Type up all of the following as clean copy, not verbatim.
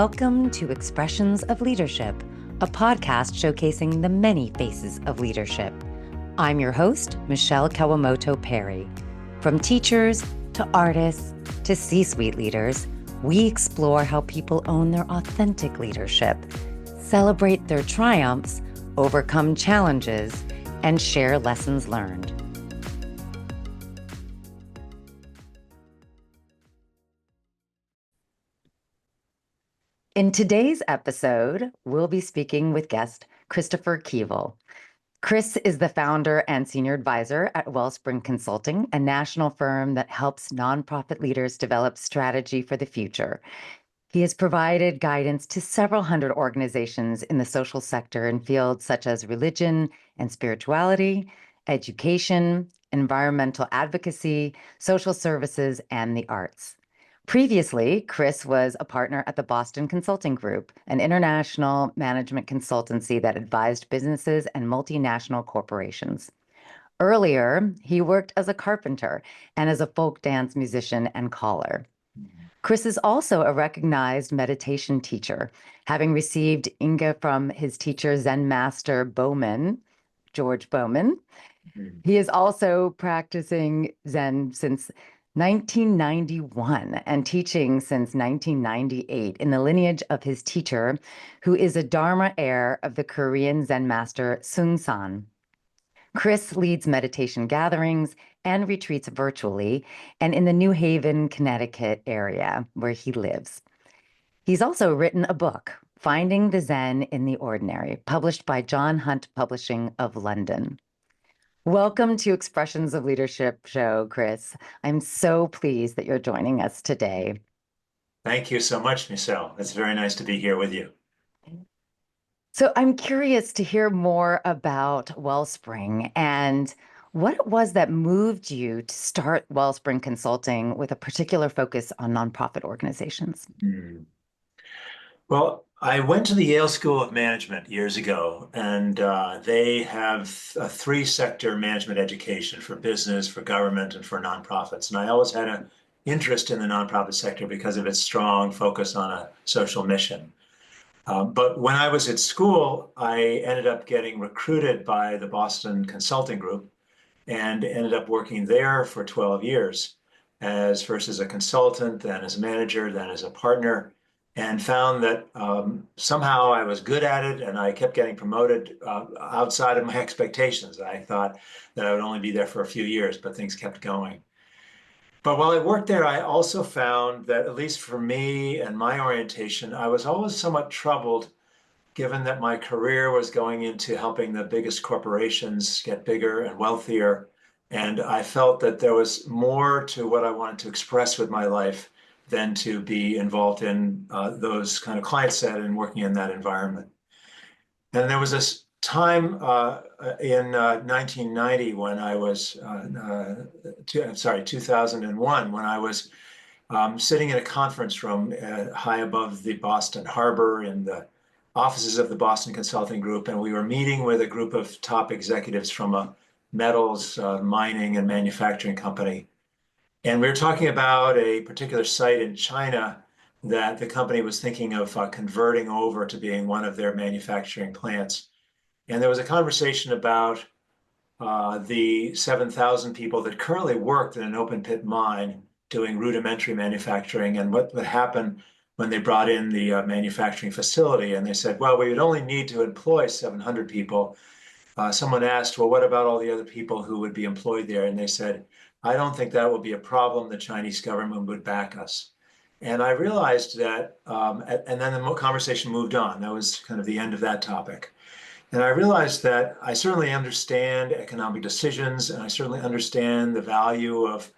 Welcome to Expressions of Leadership, a podcast showcasing the many faces of leadership. I'm your host, Michelle Kawamoto Perry. From teachers to artists to C-suite leaders, we explore how people own their authentic leadership, celebrate their triumphs, overcome challenges, and share lessons learned. In today's episode, we'll be speaking with guest Christopher Keevil. Chris is the founder and senior advisor at Wellspring Consulting, a national firm that helps nonprofit leaders develop strategy for the future. He has provided guidance to several hundred organizations in the social sector in fields such as religion and spirituality, education, environmental advocacy, social services, and the arts. Previously, Chris was a partner at the Boston Consulting Group, an international management consultancy that advised businesses and multinational corporations. Earlier, he worked as a carpenter and as a folk dance musician and caller. Chris is also a recognized meditation teacher, having received Inga from his teacher Zen master George Bowman. He is also practicing Zen since 1991 and teaching since 1998 in the lineage of his teacher, who is a Dharma heir of the Korean Zen master Seung San. Chris leads meditation gatherings and retreats virtually and in the New Haven, Connecticut area where he lives. He's also written a book, Finding the Zen in the Ordinary, published by John Hunt Publishing of London. Welcome to Expressions of Leadership show, Chris. I'm so pleased that you're joining us today. Thank you so much, Michelle. It's very nice to be here with you. So I'm curious to hear more about Wellspring and what it was that moved you to start Wellspring Consulting with a particular focus on nonprofit organizations. Well, I went to the Yale School of Management years ago, and they have a three-sector management education for business, for government, and for nonprofits. And I always had an interest in the nonprofit sector because of its strong focus on a social mission. But when I was at school, I ended up getting recruited by the Boston Consulting Group and ended up working there for 12 years, first as a consultant, then as a manager, then as a partner, and found that somehow I was good at it and I kept getting promoted outside of my expectations. I thought that I would only be there for a few years, but things kept going. But while I worked there, I also found that, at least for me and my orientation, I was always somewhat troubled, given that my career was going into helping the biggest corporations get bigger and wealthier. And I felt that there was more to what I wanted to express with my life than to be involved in those kind of client set and working in that environment. And there was this time in 1990 when I was, 2001, when I was sitting in a conference room high above the Boston Harbor in the offices of the Boston Consulting Group, and we were meeting with a group of top executives from a metals, mining, and manufacturing company. And we were talking about a particular site in China that the company was thinking of converting over to being one of their manufacturing plants. And there was a conversation about the 7,000 people that currently worked in an open pit mine doing rudimentary manufacturing and what would happen when they brought in the manufacturing facility. And they said, well, we would only need to employ 700 people. Someone asked, well, what about all the other people who would be employed there? And they said, I don't think that will be a problem. The Chinese government would back us. And I realized that, and then the conversation moved on. That was kind of the end of that topic. And I realized that I certainly understand economic decisions, and I certainly understand the value of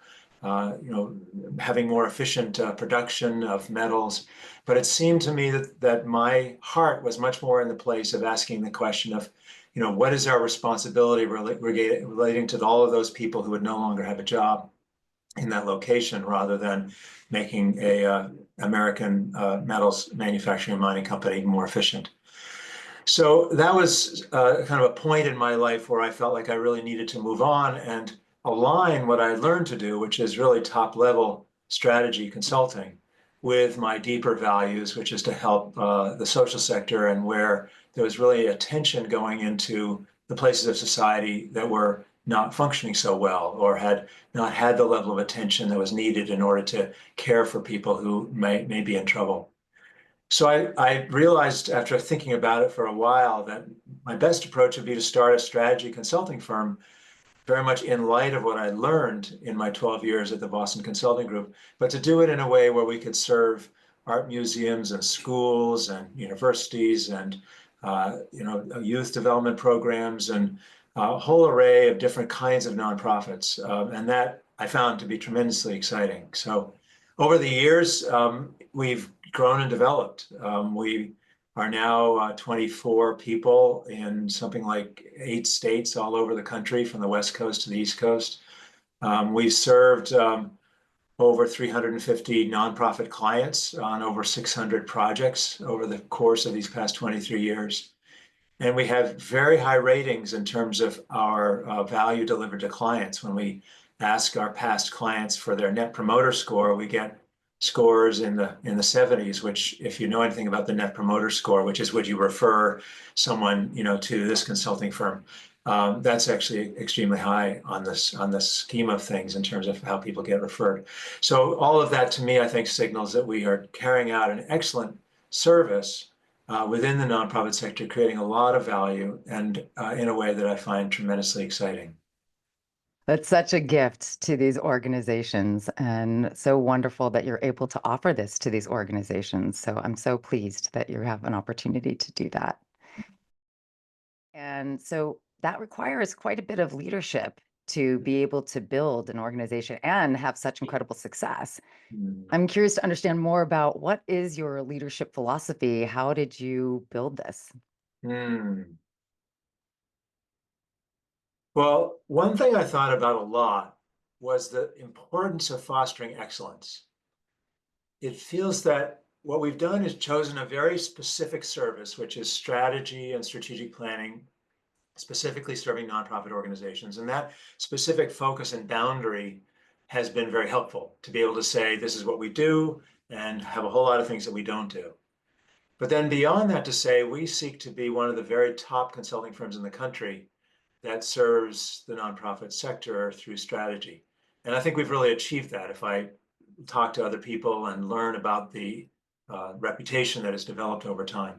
having more efficient production of metals. But it seemed to me that my heart was much more in the place of asking the question of, what is our responsibility relating to all of those people who would no longer have a job in that location, rather than making a American metals manufacturing and mining company more efficient. So that was kind of a point in my life where I felt like I really needed to move on and align what I learned to do, which is really top-level strategy consulting, with my deeper values, which is to help the social sector, and where there was really attention going into the places of society that were not functioning so well, or had not had the level of attention that was needed in order to care for people who may be in trouble. So I realized after thinking about it for a while that my best approach would be to start a strategy consulting firm, very much in light of what I learned in my 12 years at the Boston Consulting Group, but to do it in a way where we could serve art museums and schools and universities and youth development programs and a whole array of different kinds of nonprofits. And that I found to be tremendously exciting. So over the years, we've grown and developed. We are now 24 people in something like 8 states all over the country, from the West Coast to the East Coast. We've served over 350 nonprofit clients on over 600 projects over the course of these past 23 years. And we have very high ratings in terms of our value delivered to clients. When we ask our past clients for their Net Promoter Score, we get scores in the 70s, which, if you know anything about the Net Promoter Score, which is would you refer someone to this consulting firm, that's actually extremely high on this scheme of things in terms of how people get referred. So all of that, to me, I think signals that we are carrying out an excellent service within the nonprofit sector, creating a lot of value, and in a way that I find tremendously exciting. That's such a gift to these organizations, and so wonderful that you're able to offer this to these organizations. So I'm so pleased that you have an opportunity to do that. And so that requires quite a bit of leadership to be able to build an organization and have such incredible success. Mm. I'm curious to understand more about what is your leadership philosophy? How did you build this? Mm. Well, one thing I thought about a lot was the importance of fostering excellence. It feels that what we've done is chosen a very specific service, which is strategy and strategic planning, specifically serving nonprofit organizations. And that specific focus and boundary has been very helpful to be able to say, this is what we do, and have a whole lot of things that we don't do. But then beyond that, to say, we seek to be one of the very top consulting firms in the country that serves the nonprofit sector through strategy. And I think we've really achieved that. If I talk to other people and learn about the reputation that has developed over time.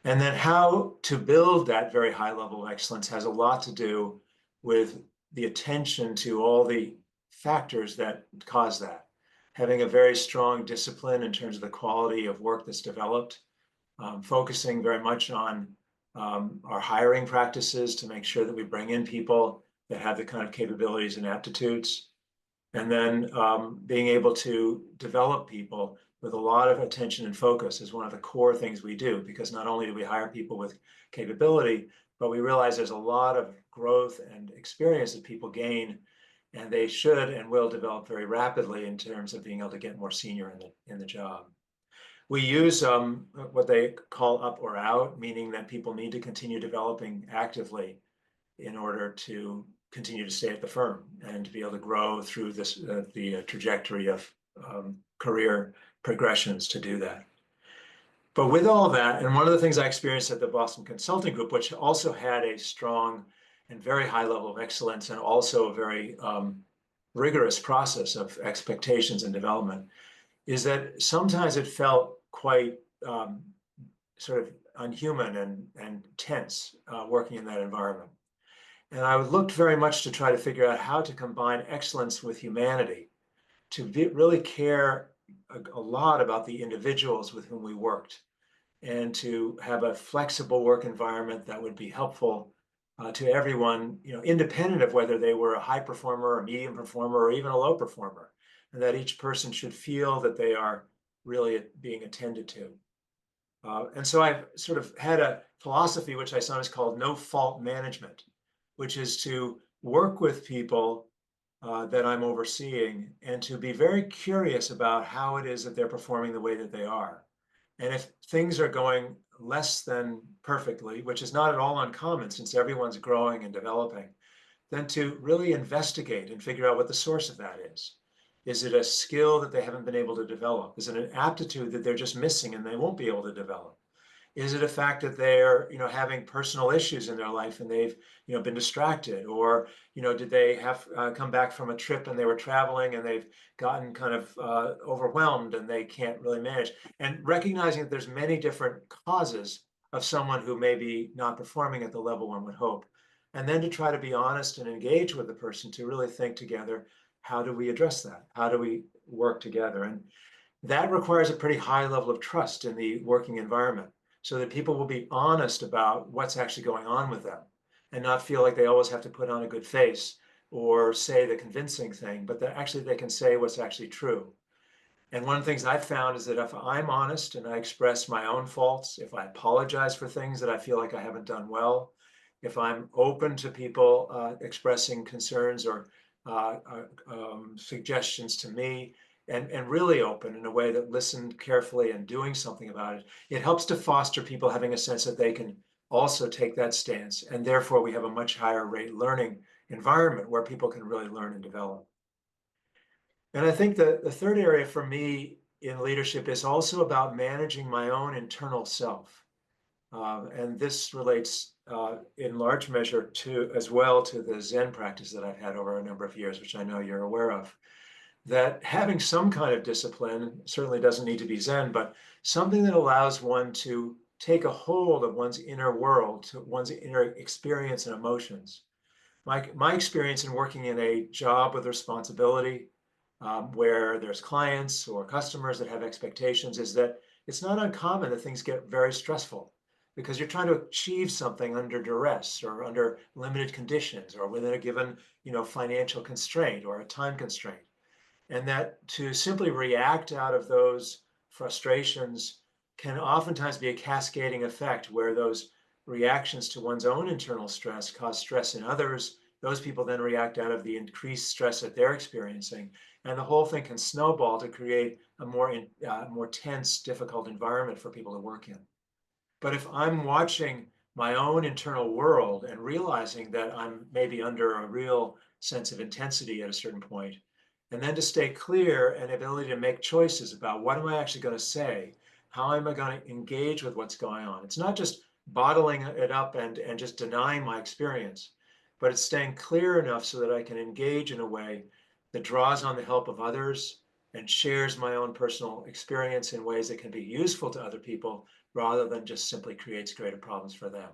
And then how to build that very high level of excellence has a lot to do with the attention to all the factors that cause that. Having a very strong discipline in terms of the quality of work that's developed, focusing very much on our hiring practices to make sure that we bring in people that have the kind of capabilities and aptitudes, and then being able to develop people with a lot of attention and focus is one of the core things we do, because not only do we hire people with capability, but we realize there's a lot of growth and experience that people gain, and they should and will develop very rapidly in terms of being able to get more senior in the job. We use what they call up or out, meaning that people need to continue developing actively in order to continue to stay at the firm and to be able to grow through this the trajectory of career progressions to do that. But with all that, and one of the things I experienced at the Boston Consulting Group, which also had a strong and very high level of excellence and also a very rigorous process of expectations and development, is that sometimes it felt quite sort of unhuman and tense working in that environment. And I looked very much to try to figure out how to combine excellence with humanity, to really care a lot about the individuals with whom we worked, and to have a flexible work environment that would be helpful to everyone, independent of whether they were a high performer, a medium performer, or even a low performer, and that each person should feel that they are really being attended to. And so I've sort of had a philosophy, which I sometimes call no fault management, which is to work with people that I'm overseeing and to be very curious about how it is that they're performing the way that they are. And if things are going less than perfectly, which is not at all uncommon since everyone's growing and developing, then to really investigate and figure out what the source of that is. Is it a skill that they haven't been able to develop? Is it an aptitude that they're just missing and they won't be able to develop? Is it a fact that they're, having personal issues in their life and they've, been distracted? Or, did they have come back from a trip and they were traveling and they've gotten kind of overwhelmed and they can't really manage? And recognizing that there's many different causes of someone who may be not performing at the level one would hope. And then to try to be honest and engage with the person to really think together, how do we address that? How do we work together? And that requires a pretty high level of trust in the working environment so that people will be honest about what's actually going on with them and not feel like they always have to put on a good face or say the convincing thing, but that actually they can say what's actually true. And one of the things I've found is that if I'm honest and I express my own faults, if I apologize for things that I feel like I haven't done well, if I'm open to people expressing concerns or suggestions to me, and really open in a way that listened carefully and doing something about it, it helps to foster people having a sense that they can also take that stance. And therefore, we have a much higher rate learning environment where people can really learn and develop. And I think the third area for me in leadership is also about managing my own internal self. And this relates in large measure to as well to the Zen practice that I've had over a number of years, which I know you're aware of. That having some kind of discipline certainly doesn't need to be Zen, but something that allows one to take a hold of one's inner world, to one's inner experience and emotions. My experience in working in a job with responsibility, where there's clients or customers that have expectations, is that it's not uncommon that things get very stressful because you're trying to achieve something under duress or under limited conditions or within a given, financial constraint or a time constraint. And that to simply react out of those frustrations can oftentimes be a cascading effect where those reactions to one's own internal stress cause stress in others. Those people then react out of the increased stress that they're experiencing. And the whole thing can snowball to create a more tense, difficult environment for people to work in. But if I'm watching my own internal world and realizing that I'm maybe under a real sense of intensity at a certain point, and then to stay clear and ability to make choices about what am I actually going to say? How am I going to engage with what's going on? It's not just bottling it up and just denying my experience, but it's staying clear enough so that I can engage in a way that draws on the help of others and shares my own personal experience in ways that can be useful to other people rather than just simply creates greater problems for them.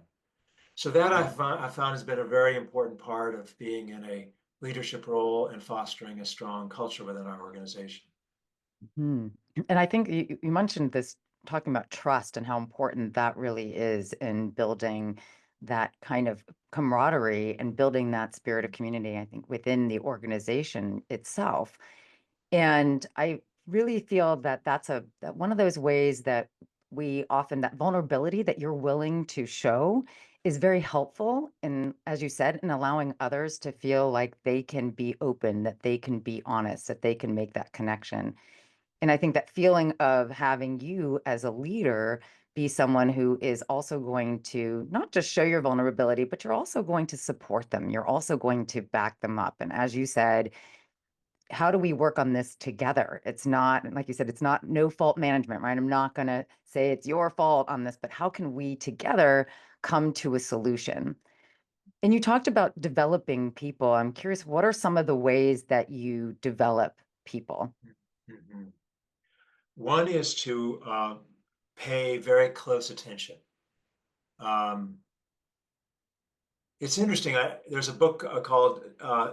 So that I found has been a very important part of being in a leadership role and fostering a strong culture within our organization. Hmm. And I think you mentioned this, talking about trust and how important that really is in building that kind of camaraderie and building that spirit of community, I think, within the organization itself. And I really feel that that one of those ways that we often, that vulnerability that you're willing to show is very helpful. And as you said, in allowing others to feel like they can be open, that they can be honest, that they can make that connection. And I think that feeling of having you as a leader be someone who is also going to not just show your vulnerability, but you're also going to support them. You're also going to back them up. And as you said, how do we work on this together? It's not, like you said, it's not no fault management, right? I'm not going to say it's your fault on this, but how can we together come to a solution? And you talked about developing people. I'm curious, what are some of the ways that you develop people? Mhm. One is to pay very close attention. Um, it's interesting. There's a book called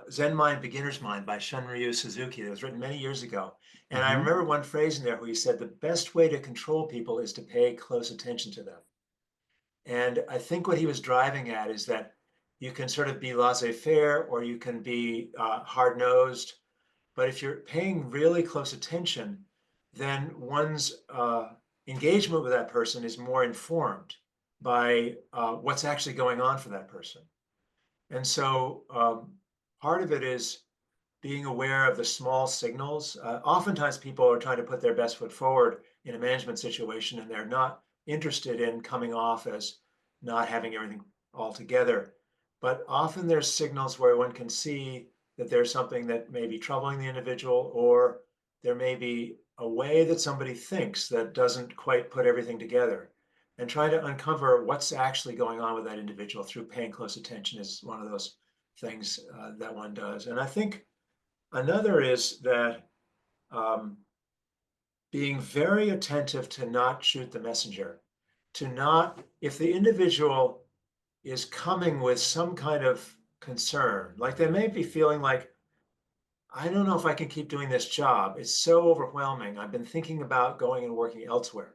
Zen Mind, Beginner's Mind by Shunryu Suzuki that was written many years ago. And I Mhm. remember one phrase in there where he said, the best way to control people is to pay close attention to them. And I think what he was driving at is that you can sort of be laissez-faire or you can be hard-nosed. But if you're paying really close attention, then one's engagement with that person is more informed by what's actually going on for that person. And so part of it is being aware of the small signals. Oftentimes people are trying to put their best foot forward in a management situation and they're not interested in coming off as not having everything all together. But often there's signals where one can see that there's something that may be troubling the individual, or there may be a way that somebody thinks that doesn't quite put everything together. And trying to uncover what's actually going on with that individual through paying close attention is one of those things that one does. And I think another is that um, being very attentive to not shoot the messenger, to not, if the individual is coming with some kind of concern, like they may be feeling like, I don't know if I can keep doing this job. It's so overwhelming. I've been thinking about going and working elsewhere.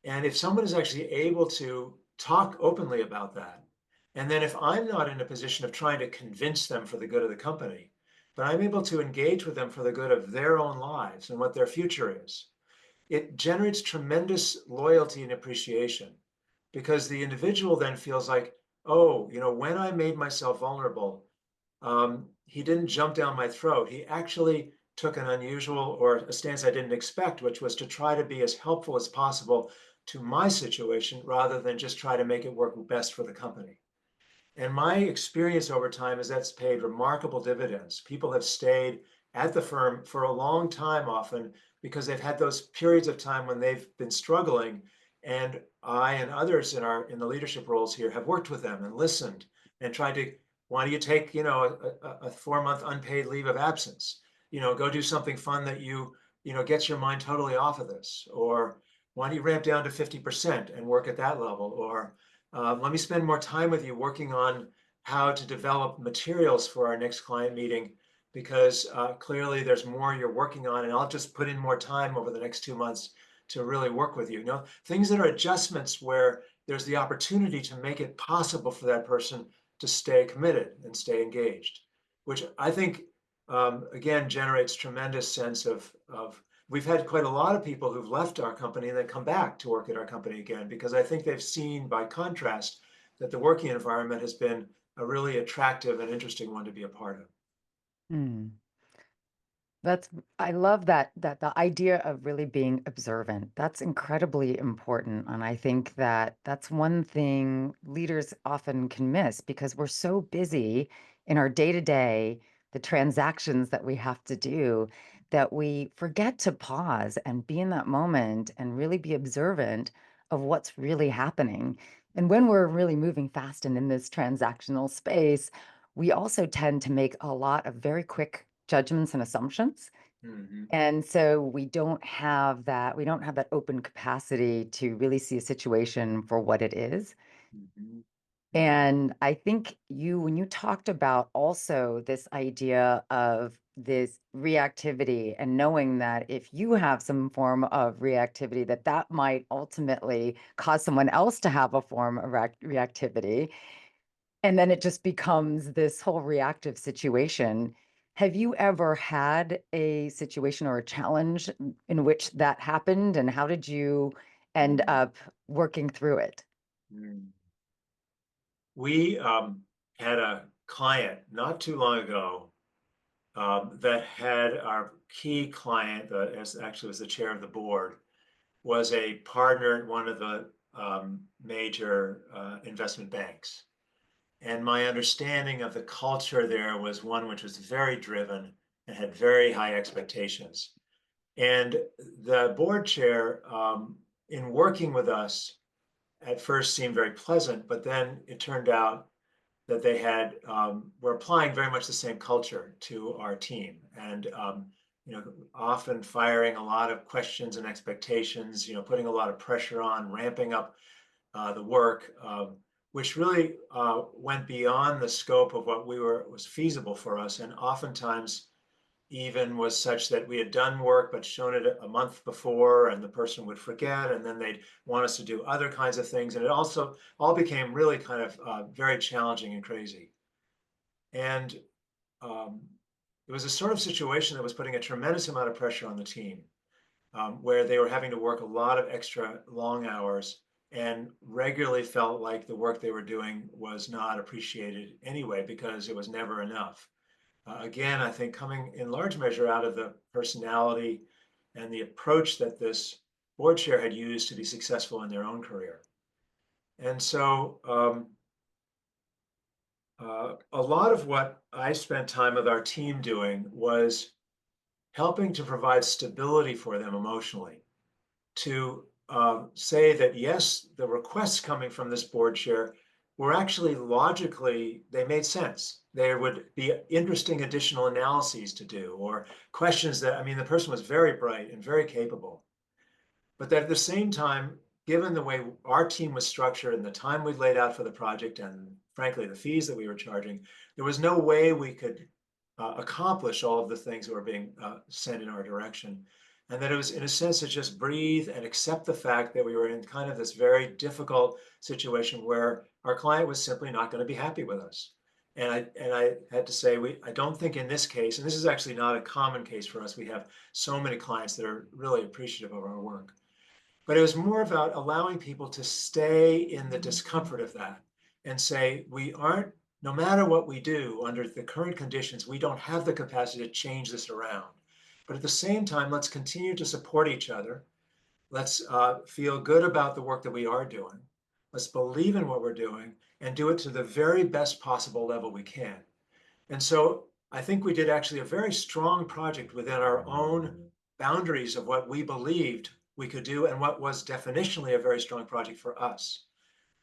And if someone is actually able to talk openly about that, and then if I'm not in a position of trying to convince them for the good of the company, but I'm able to engage with them for the good of their own lives and what their future is, it generates tremendous loyalty and appreciation, because the individual then feels like, oh, when I made myself vulnerable, he didn't jump down my throat. He actually took an unusual or a stance I didn't expect, which was to try to be as helpful as possible to my situation rather than just try to make it work best for the company. And my experience over time is that's paid remarkable dividends. People have stayed at the firm for a long time often because they've had those periods of time when they've been struggling. And I and others in the leadership roles here have worked with them and listened and tried to, why do you take, a 4-month unpaid leave of absence? Go do something fun that gets your mind totally off of this. Or why do you ramp down to 50% and work at that level? Or let me spend more time with you working on how to develop materials for our next client meeting, because clearly there's more you're working on, and I'll just put in more time over the next 2 months to really work with you. Things that are adjustments where there's the opportunity to make it possible for that person to stay committed and stay engaged, which I think, again, generates tremendous sense of we've had quite a lot of people who've left our company and then come back to work at our company again, because I think they've seen, by contrast, that the working environment has been a really attractive and interesting one to be a part of. Hmm. That's, I love that the idea of really being observant. That's incredibly important. And I think that that's one thing leaders often can miss because we're so busy in our day-to-day, the transactions that we have to do, that we forget to pause and be in that moment and really be observant of what's really happening. And when we're really moving fast and in this transactional space, we also tend to make a lot of very quick judgments and assumptions. Mhm, And so we don't have that open capacity to really see a situation for what it is. mhm, mhm, And I think when you talked about also this idea of this reactivity and knowing that if you have some form of reactivity, that might ultimately cause someone else to have a form of reactivity. And then it just becomes this whole reactive situation. Have you ever had a situation or a challenge in which that happened? And how did you end mhm, up working through it? mhm. We had a client not too long ago that had our key client, as actually was the chair of the board, was a partner at one of the major investment banks. And my understanding of the culture there was one which was very driven and had very high expectations. And the board chair, in working with us, at first seemed very pleasant, but then it turned out that they were applying very much the same culture to our team, and often firing a lot of questions and expectations, putting a lot of pressure on, ramping up the work, which really went beyond the scope of what was feasible for us, and oftentimes even was such that we had done work but shown it a month before, and the person would forget, and then they'd want us to do other kinds of things, and it also all became really kind of very challenging and crazy. And um, it was a sort of situation that was putting a tremendous amount of pressure on the team, where they were having to work a lot of extra long hours and regularly felt like the work they were doing was not appreciated anyway because it was never enough. Again, I think coming in large measure out of the personality and the approach that this board chair had used to be successful in their own career. And so a lot of what I spent time with our team doing was helping to provide stability for them emotionally, to say that, yes, the requests coming from this board chair were actually logically, they made sense. There would be interesting additional analyses to do, or questions that, I mean, the person was very bright and very capable. But that at the same time, given the way our team was structured and the time we'd laid out for the project, and frankly, the fees that we were charging, there was no way we could accomplish all of the things that were being sent in our direction. And that it was, in a sense, to just breathe and accept the fact that we were in kind of this very difficult situation where our client was simply not going to be happy with us. And I had to say, I don't think in this case, and this is actually not a common case for us, we have so many clients that are really appreciative of our work. But it was more about allowing people to stay in the discomfort of that and say, we aren't, no matter what we do under the current conditions, we don't have the capacity to change this around. But at the same time, let's continue to support each other. Let's feel good about the work that we are doing. Let's believe in what we're doing and do it to the very best possible level we can. And so I think we did actually a very strong project within our own boundaries of what we believed we could do and what was definitionally a very strong project for us.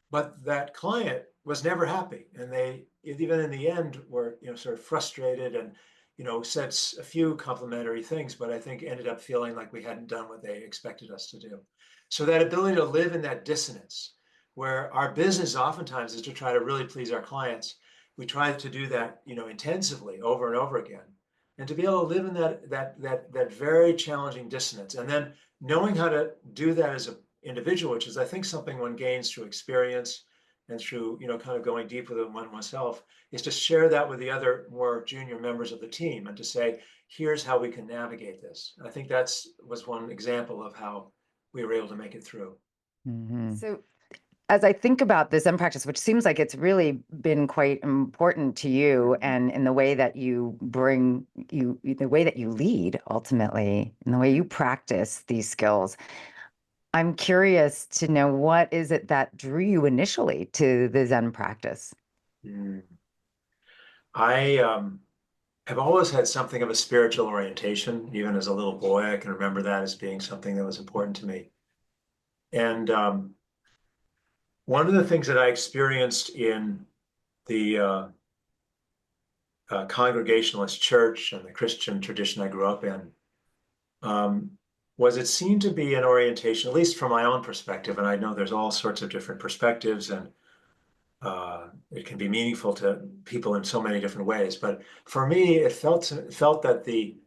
But that client was never happy, and they even in the end were sort of frustrated and said a few complimentary things, but I think ended up feeling like we hadn't done what they expected us to do. So that ability to live in that dissonance, where our business oftentimes is to try to really please our clients, we try to do that intensively over and over again, and to be able to live in that very challenging dissonance, and then knowing how to do that as an individual, which is I think something one gains through experience and through kind of going deep within oneself, is to share that with the other more junior members of the team and to say, here's how we can navigate this. I think was one example of how we were able to make it through. So as I think about this Zen practice, which seems like it's really been quite important to you, and in the way that you the way that you lead ultimately, and the way you practice these skills, I'm curious to know, what is it that drew you initially to the Zen practice? Mm. I have always had something of a spiritual orientation. Even as a little boy, I can remember that as being something that was important to me. And one of the things that I experienced in the Congregationalist church and the Christian tradition I grew up in um, was it seemed to be an orientation, at least from my own perspective, and I know there's all sorts of different perspectives, and it can be meaningful to people in so many different ways. But for me, it felt that the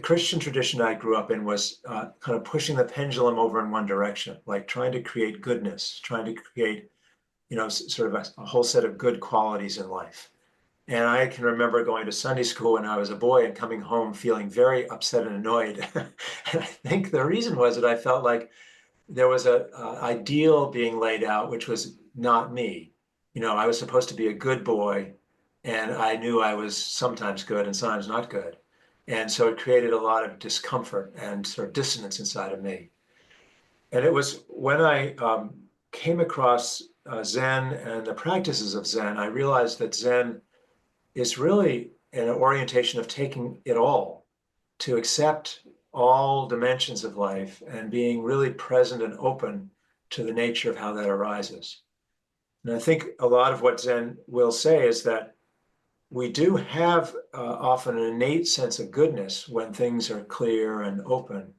Christian tradition I grew up in was kind of pushing the pendulum over in one direction, like trying to create goodness, trying to create, sort of a whole set of good qualities in life. And I can remember going to Sunday school when I was a boy and coming home feeling very upset and annoyed. And I think the reason was that I felt like there was a ideal being laid out, which was not me. I was supposed to be a good boy, and I knew I was sometimes good and sometimes not good. And so it created a lot of discomfort and sort of dissonance inside of me. And it was when I came across Zen and the practices of Zen, I realized that Zen is really an orientation of taking it all, to accept all dimensions of life and being really present and open to the nature of how that arises. And I think a lot of what Zen will say is that we do have often an innate sense of goodness when things are clear and open,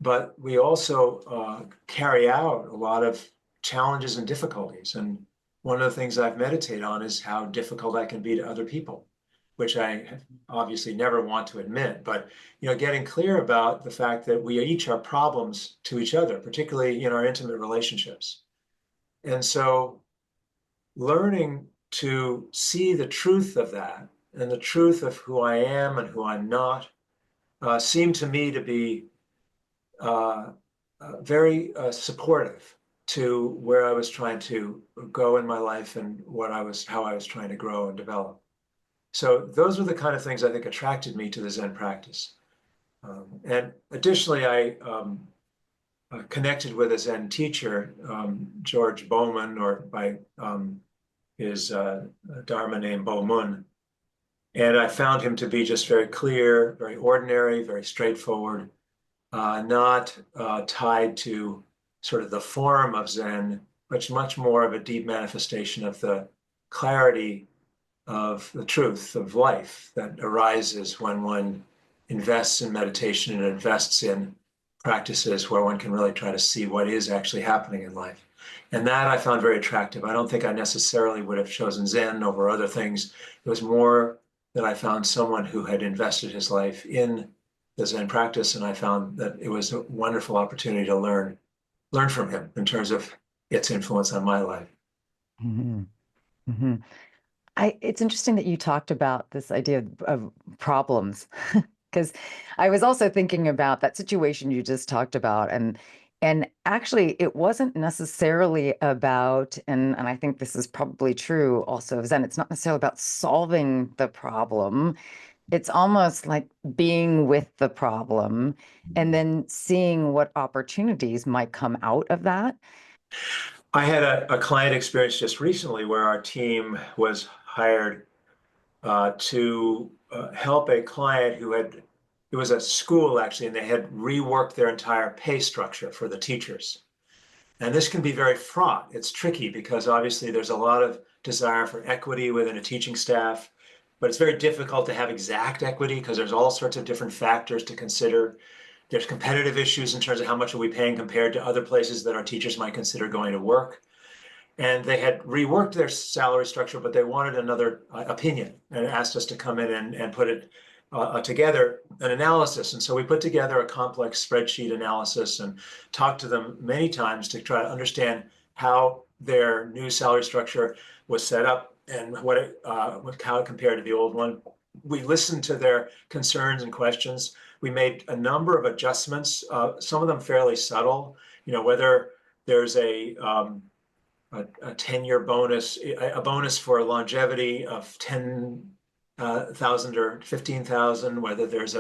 but we also carry out a lot of challenges and difficulties. And one of the things I've meditated on is how difficult I can be to other people, which I obviously never want to admit. But getting clear about the fact that we each are problems to each other, particularly in our intimate relationships. And so learning to see the truth of that and the truth of who I am and who I'm not seemed to me to be very supportive to where I was trying to go in my life and how I was trying to grow and develop. So those were the kind of things I think attracted me to the Zen practice. And additionally, I connected with a Zen teacher, George Bowman, or by Dharma named Bo Mun. And I found him to be just very clear, very ordinary, very straightforward, not tied to sort of the form of Zen, but much more of a deep manifestation of the clarity of the truth of life that arises when one invests in meditation and invests in practices where one can really try to see what is actually happening in life. And that I found very attractive. I don't think I necessarily would have chosen Zen over other things. It was more that I found someone who had invested his life in the Zen practice, and I found that it was a wonderful opportunity to learn from him in terms of its influence on my life. Mhm. Mhm. It's interesting that you talked about this idea of problems, because I was also thinking about that situation you just talked about, and actually it wasn't necessarily about, and I think this is probably true also of Zen, it's not necessarily about solving the problem. It's almost like being with the problem and then seeing what opportunities might come out of that. I had a client experience just recently where our team was hired to help a client who had, it was a school actually, and they had reworked their entire pay structure for the teachers. And this can be very fraught. It's tricky because obviously there's a lot of desire for equity within a teaching staff, but it's very difficult to have exact equity because there's all sorts of different factors to consider. There's competitive issues in terms of how much are we paying compared to other places that our teachers might consider going to work. And they had reworked their salary structure, but they wanted another opinion and asked us to come in and put it together, an analysis. And so we put together a complex spreadsheet analysis and talked to them many times to try to understand how their new salary structure was set up and how it compared to the old one. We listened to their concerns and questions. We made a number of adjustments, some of them fairly subtle, whether there's a 10-year bonus, a bonus for longevity of 10,000 or 15,000, whether there's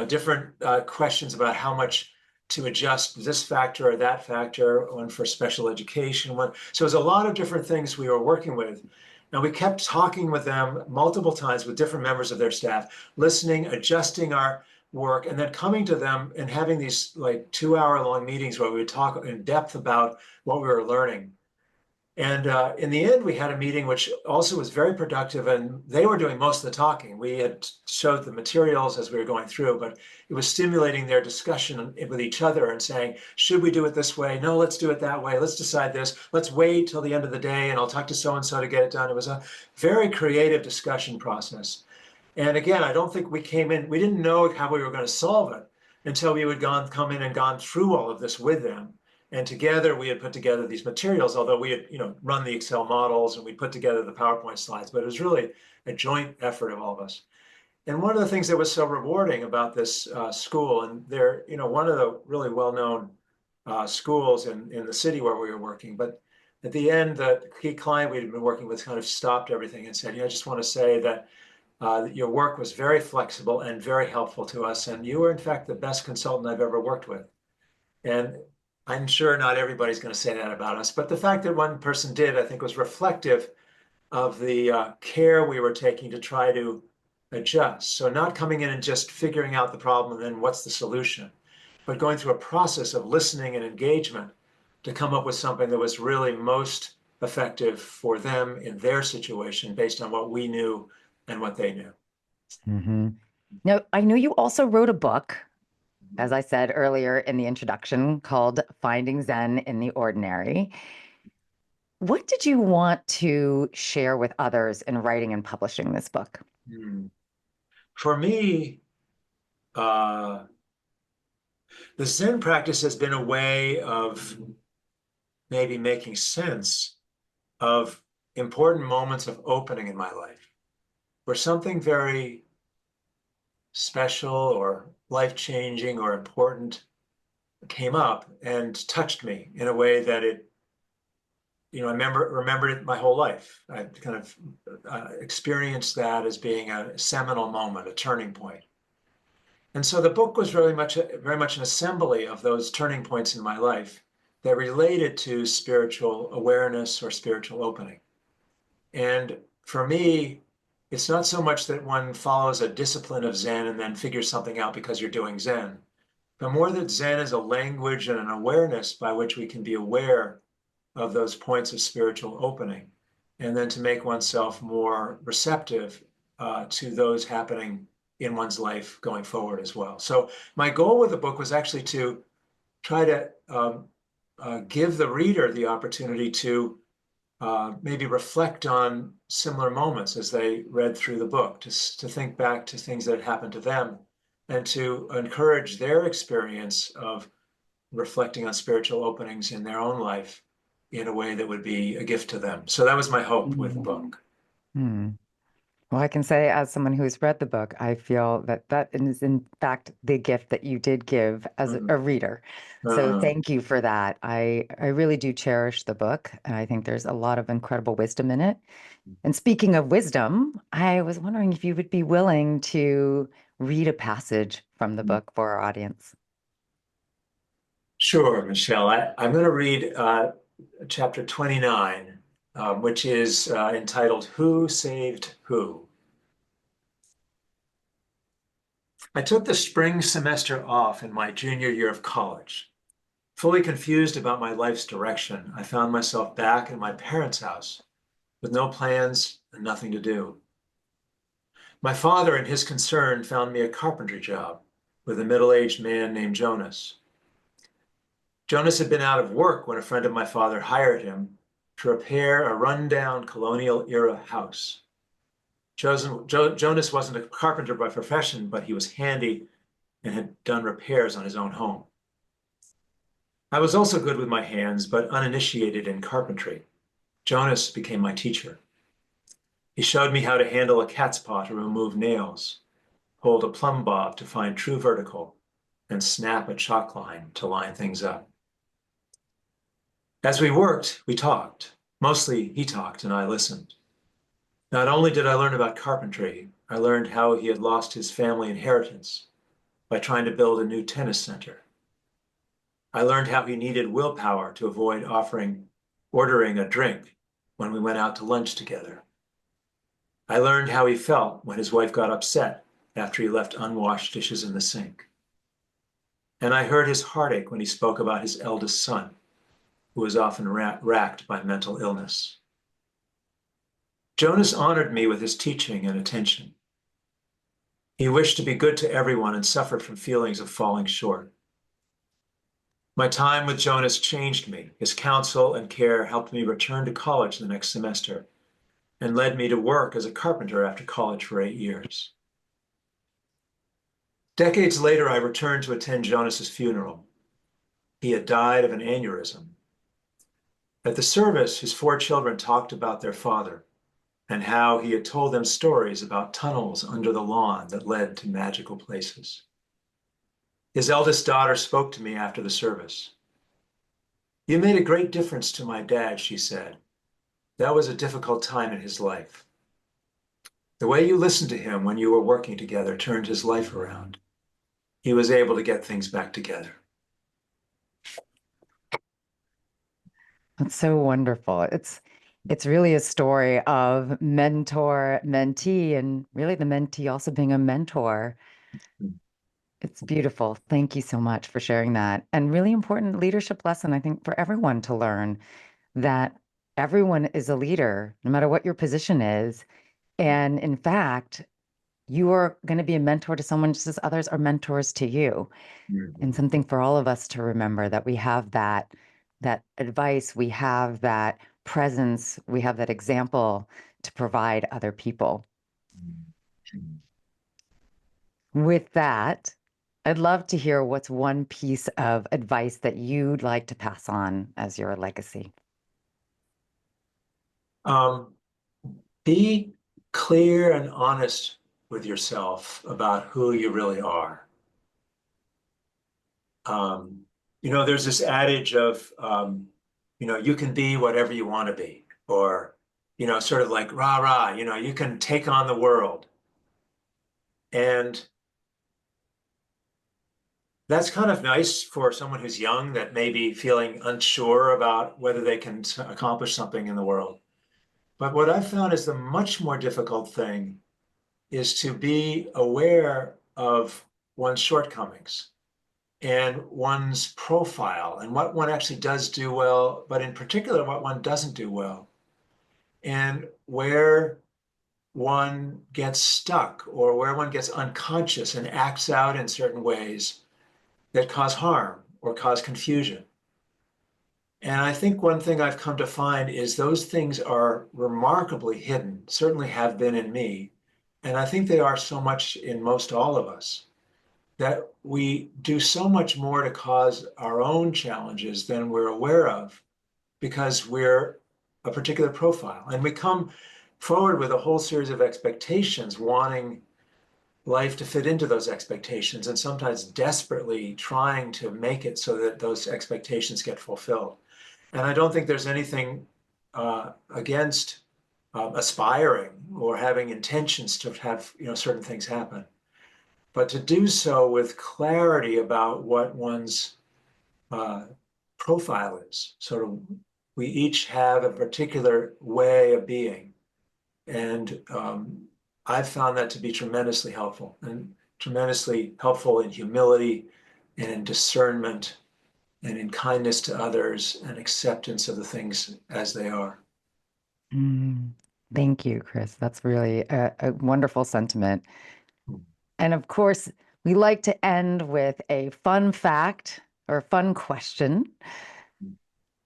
different questions about how much to adjust this factor or that factor, one for special education, one. So there's a lot of different things we were working with. And we kept talking with them multiple times with different members of their staff, listening, adjusting our work, and then coming to them and having these like 2-hour-long meetings where we would talk in depth about what we were learning. And in the end, we had a meeting which also was very productive, and they were doing most of the talking. We had showed the materials as we were going through, but it was stimulating their discussion with each other and saying, should we do it this way? No, let's do it that way. Let's decide this. Let's wait till the end of the day, and I'll talk to so-and-so to get it done. It was a very creative discussion process. And again, I don't think we didn't know how we were going to solve it until we had come in and gone through all of this with them. And together we had put together these materials, although we had, run the Excel models and we put together the PowerPoint slides, but it was really a joint effort of all of us. And one of the things that was so rewarding about this school, and they're, one of the really well-known schools in the city where we were working, but at the end, the key client we'd been working with kind of stopped everything and said, I just want to say that your work was very flexible and very helpful to us. And you were, in fact, the best consultant I've ever worked with. And I'm sure not everybody's going to say that about us, but the fact that one person did, I think, was reflective of the care we were taking to try to adjust. So not coming in and just figuring out the problem and then what's the solution, but going through a process of listening and engagement to come up with something that was really most effective for them in their situation based on what we knew and what they knew. Mm-hmm. Now, I know you also wrote a book, as I said earlier in the introduction, called Finding Zen in the Ordinary. What did you want to share with others in writing and publishing this book? For me, the Zen practice has been a way of maybe making sense of important moments of opening in my life where something very special or life-changing or important came up and touched me in a way that I remembered it my whole life. I kind of experienced that as being a seminal moment, a turning point. And so the book was very much an assembly of those turning points in my life that related to spiritual awareness or spiritual opening. And for me, it's not so much that one follows a discipline of Zen and then figures something out because you're doing Zen, but more that Zen is a language and an awareness by which we can be aware of those points of spiritual opening, and then to make oneself more receptive to those happening in one's life going forward as well. So my goal with the book was actually to try to give the reader the opportunity to maybe reflect on similar moments as they read through the book, to think back to things that had happened to them, and to encourage their experience of reflecting on spiritual openings in their own life in a way that would be a gift to them. So that was my hope with the book. Hmm. Well, I can say, as someone who's read the book, I feel that that is, in fact, the gift that you did give as a Mhm. reader. So Uh-huh. thank you for that. I really do cherish the book, and I think there's a lot of incredible wisdom in it. And speaking of wisdom, I was wondering if you would be willing to read a passage from the book for our audience. Sure, Michelle. I'm going to read chapter 29, which is entitled Who Saved Who? I took the spring semester off in my junior year of college. Fully confused about my life's direction, I found myself back in my parents' house with no plans and nothing to do. My father, in his concern, found me a carpentry job with a middle-aged man named Jonas. Jonas had been out of work when a friend of my father hired him to repair a rundown colonial-era house. Jonas wasn't a carpenter by profession, but he was handy and had done repairs on his own home. I was also good with my hands, but uninitiated in carpentry. Jonas became my teacher. He showed me how to handle a cat's paw to remove nails, hold a plumb bob to find true vertical, and snap a chalk line to line things up. As we worked, we talked. Mostly he talked and I listened. Not only did I learn about carpentry, I learned how he had lost his family inheritance by trying to build a new tennis center. I learned how he needed willpower to avoid ordering a drink when we went out to lunch together. I learned how he felt when his wife got upset after he left unwashed dishes in the sink. And I heard his heartache when he spoke about his eldest son, who was often racked by mental illness. Jonas honored me with his teaching and attention. He wished to be good to everyone and suffered from feelings of falling short. My time with Jonas changed me. His counsel and care helped me return to college the next semester and led me to work as a carpenter after college for 8 years. Decades later, I returned to attend Jonas's funeral. He had died of an aneurysm. At the service, his 4 children talked about their father and how he had told them stories about tunnels under the lawn that led to magical places. His eldest daughter spoke to me after the service. "You made a great difference to my dad," she said. "That was a difficult time in his life. The way you listened to him when you were working together turned his life around. He was able to get things back together." That's so wonderful. It's really a story of mentor, mentee, and really the mentee also being a mentor. It's beautiful. Thank you so much for sharing that. And really important leadership lesson, I think, for everyone to learn that everyone is a leader, no matter what your position is. And in fact, you are going to be a mentor to someone just as others are mentors to you. And Mhm. something for all of us to remember that we have that advice, we have that presence, we have that example to provide other people. With that, I'd love to hear what's one piece of advice that you'd like to pass on as your legacy. Um, be clear and honest with yourself about who you really are. Um, there's this adage of, you can be whatever you want to be, or, sort of like rah, rah, you can take on the world. And that's kind of nice for someone who's young that may be feeling unsure about whether they can accomplish something in the world. But what I've found is the much more difficult thing is to be aware of one's shortcomings and one's profile and what one actually does do well, but in particular, what one doesn't do well, and where one gets stuck or where one gets unconscious and acts out in certain ways that cause harm or cause confusion. And I think one thing I've come to find is those things are remarkably hidden, certainly have been in me. And I think they are so much in most all of us, that we do so much more to cause our own challenges than we're aware of because we're a particular profile. And we come forward with a whole series of expectations, wanting life to fit into those expectations, and sometimes desperately trying to make it so that those expectations get fulfilled. And I don't think there's anything against aspiring or having intentions to have certain things happen, but to do so with clarity about what one's profile is. Sort of, we each have a particular way of being, and I've found that to be tremendously helpful, and tremendously helpful in humility and in discernment and in kindness to others and acceptance of the things as they are. Thank you, Chris. That's really a wonderful sentiment. And of course, we like to end with a fun fact or a fun question.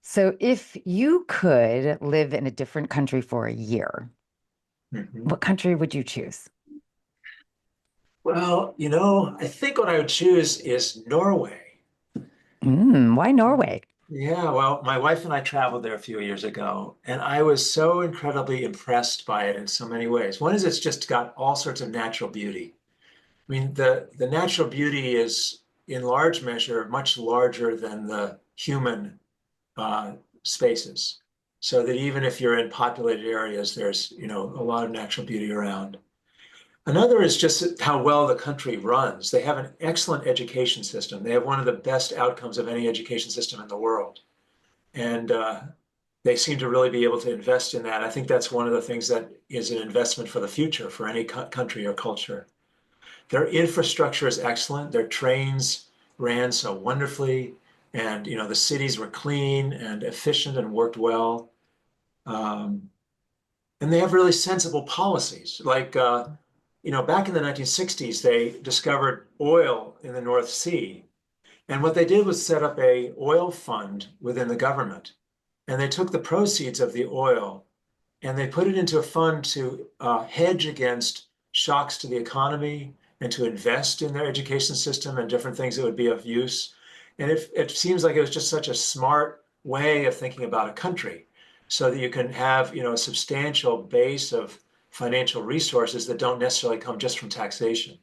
So, if you could live in a different country for a year, what country would you choose? Well, I think what I would choose is Norway. Why Norway? Yeah, well, my wife and I traveled there a few years ago, and I was so incredibly impressed by it in so many ways. One is it's just got all sorts of natural beauty. I mean, the natural beauty is in large measure much larger than the human spaces. So that even if you're in populated areas, there's, a lot of natural beauty around. Another is just how well the country runs. They have an excellent education system. They have one of the best outcomes of any education system in the world. And they seem to really be able to invest in that. I think that's one of the things that is an investment for the future for any country or culture. Their infrastructure is excellent. Their trains ran so wonderfully, and the cities were clean and efficient and worked well. And they have really sensible policies. Like, back in the 1960s, they discovered oil in the North Sea. And what they did was set up a oil fund within the government. And they took the proceeds of the oil and they put it into a fund to hedge against shocks to the economy and to invest in their education system and different things that would be of use. And it seems like it was just such a smart way of thinking about a country, so that you can have, a substantial base of financial resources that don't necessarily come just from taxation.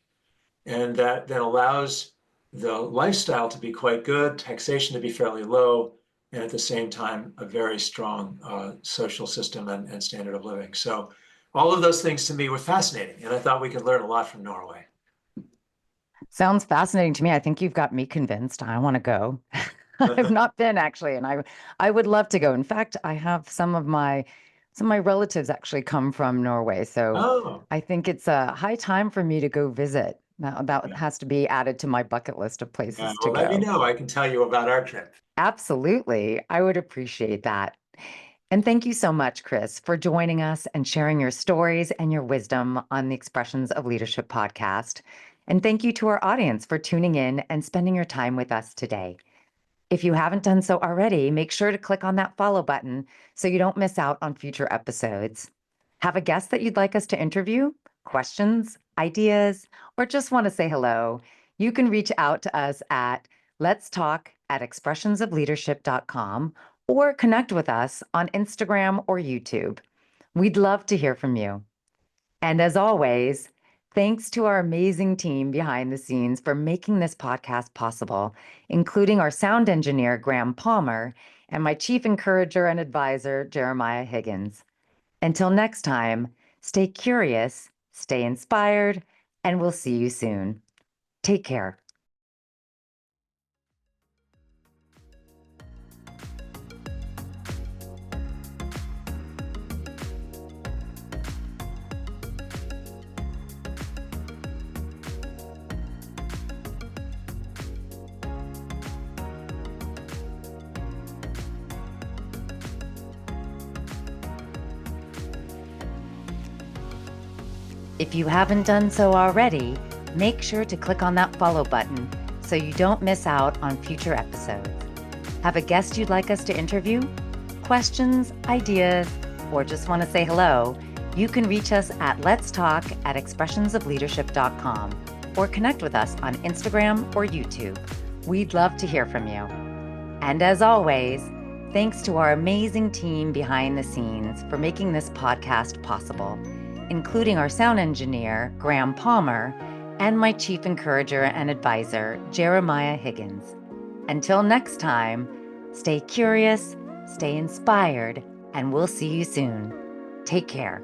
And that then allows the lifestyle to be quite good, taxation to be fairly low, and at the same time, a very strong social system and standard of living. So all of those things to me were fascinating. And I thought we could learn a lot from Norway. Sounds fascinating to me. I think you've got me convinced. I want to go. I've not been actually, and I would love to go. In fact, I have some of my relatives actually come from Norway, so Oh, I think it's a high time for me to go visit. Now, that yeah. has to be added to my bucket list of Yeah. places to Well, let me go. know. I can tell you about our trip. Absolutely. I would appreciate that. And thank you so much, Chris, for joining us and sharing your stories and your wisdom on the Expressions of Leadership podcast. And thank you to our audience for tuning in and spending your time with us today. If you haven't done so already, make sure to click on that follow button so you don't miss out on future episodes. Have a guest that you'd like us to interview, questions, ideas, or just want to say hello? You can reach out to us at let's talk at expressionsofleadership.com or connect with us on Instagram or YouTube. We'd love to hear from you. And as always, thanks to our amazing team behind the scenes for making this podcast possible, including our sound engineer, Graham Palmer, and my chief encourager and advisor, Jeremiah Higgins. Until next time, stay curious, stay inspired, and we'll see you soon. Take care. If you haven't done so already, make sure to click on that follow button so you don't miss out on future episodes. Have a guest you'd like us to interview? Questions, ideas, or just want to say hello? You can reach us at letstalk@expressionsofleadership.com or connect with us on Instagram or YouTube. We'd love to hear from you. And as always, thanks to our amazing team behind the scenes for making this podcast possible, including our sound engineer, Graham Palmer, and my chief encourager and advisor, Jeremiah Higgins. Until next time, stay curious, stay inspired, and we'll see you soon. Take care.